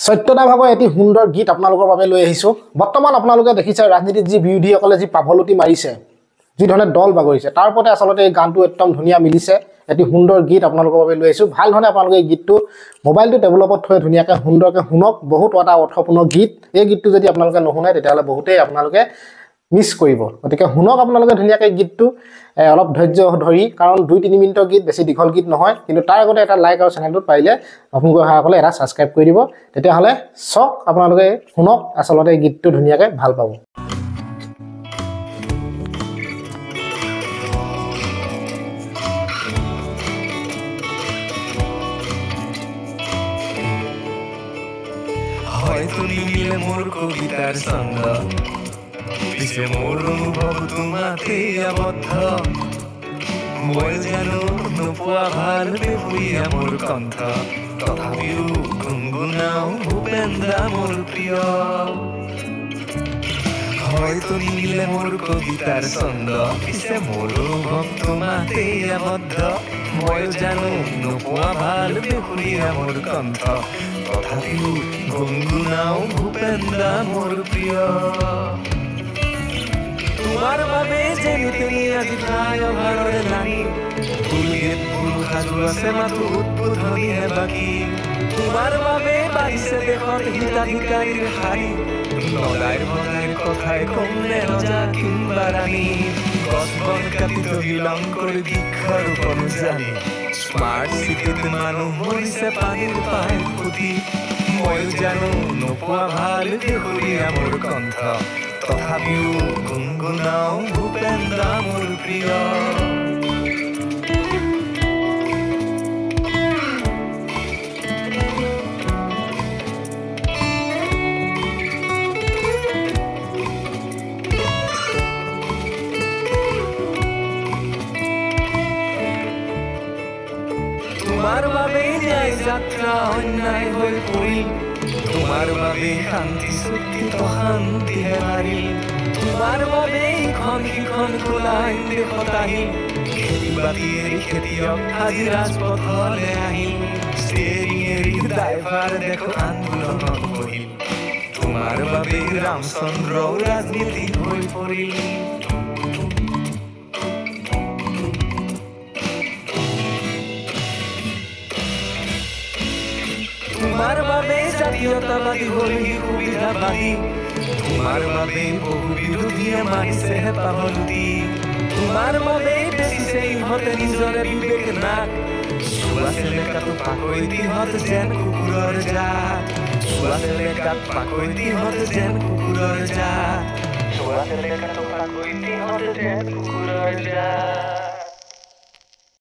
সত্যতা ভাগৰ এটি সুন্দৰ গীত আপোনালোকৰ বাবে লৈ আহিছো বৰ্তমান আপোনালোকে দেখিছে ৰাজনীতিত যি বিৰোধীসকলে যি পাভলতি মাৰিছে যি ধৰণে দল বাগৰিছে তাৰ ওপৰতে আসলতে এই গানটো একদম ধুনিয়া মিলিছে এটি সুন্দৰ গীত আপোনালোকৰ বাবে লৈ আহিছো ভাল ধৰণে আপোনালোকে এই গীতটো মোবাইলটো টেবুলত থৈ ধুনিয়াকৈ সুন্দৰকৈ শুনক বহুত এটা অৰ্থপূৰ্ণ গীত এই গীতটো যদি আপোনালোকে নুশুনে তেতিয়াহলে বহুতেই আপোনালোকে মিস কৰিব গতিকে শুনক আপোনালোকে ধুনিয়াকৈ গীতটো অলপ ধৈৰ্য ধৰি কাৰণ 2-3 মিনিটৰ গীত বেছি দীঘল গীত নহয় কিন্তু তাৰ আগতে এটা লাইক আৰু চেনেলটো পাইলে আপোনালোকে হাকলে এটা সাবস্ক্ৰাইব কৰি দিব তেতিয়াহলে সক আপোনালোকে শুনক আসলতে এই গীতটো ধুনিয়াকৈ ভাল পাব হয়তো নিমিলে মোর কবিতার ছন্দ পিছে মোর অনুভৱ তোমাতে আবদ্ধ মই জানো নোপোৱা ভাল বেহুৰীয়া মোৰ কণ্ঠ তথাপিও গুণগুণাও ভূপেন্দ্ৰা মোৰ প্ৰিয় হয়তো নিমিলে মোৰ কবিতাৰ ছন্দ পিছে মোৰ অনুভৱ তোমাতে আবদ্ধ মই জানো নোপোৱা ভাল বেহুৰীয়া মোৰ কণ্ঠ তথাপিও গুণগুণাও ভূপেন্দ্ৰা মোৰ প্ৰিয় তোমার বাবে যেনি আজি প্রায় ভারত রানী বুলিয়েত বুলু সাজু আছে মাথো উদ্বোধনীহে বাকী তোমার বাবে বাঢ়িছে দেশত হিতাধিকাৰীৰ শাৰী নগাইৰ মগাইৰ কথাই কমনে ৰজা কিম্বা ৰাণী গছ বন কাটি তহিলং কৰি বৃক্ষৰোপণ জানি স্মাৰ্ট চিটিত মানুহ মৰিছে পানীৰ পাই ফুটি মই জানো নোপোৱা ভাল বেহুৰীয়া মোৰ কণ্ঠ তথাপিও গুণগুণাও ভূপেন্দ্ৰা মোৰ প্ৰিয় তোমাৰ বাবে ন্যায় যাত্ৰা অন্যায় হৈ পৰিল তোমাৰ বাবে শান্তি চুক্তি শান্তিহে মাৰিল তোমাৰ বাবে ইখন সিখন খোলাই দেশত আহিল খেতি বাতি এৰি খেতিয়ক আজি ৰাজপথলৈ আহিল ষ্টেৰিং এৰি ড্ৰাইভাৰ দেখো আন্দোলনত বহিল তোমাৰ বাবে ৰামচন্দ্ৰ ৰাজনীতি হৈ পৰিল তোমাৰ বাবে জাতীয়তাবাদী হ'ল সুবিধাবাদী তোমাৰ বাবে বহু বিৰোধীয়ে মাৰিছে পাভলতি তোমাৰ বাবে বেচিছে ইহঁতে নিজৰে বিবেক নাক চোৱা চেলেকাটো পাকৈ দিহঁত যেন কুকুৰৰ জাত চোৱা চেলেকাত পাকৈ দিহঁত যেন কুকুৰৰ জাত চোৱা চেলেকাটো পাকৈ দিহঁত যেন কুকুৰৰ জাত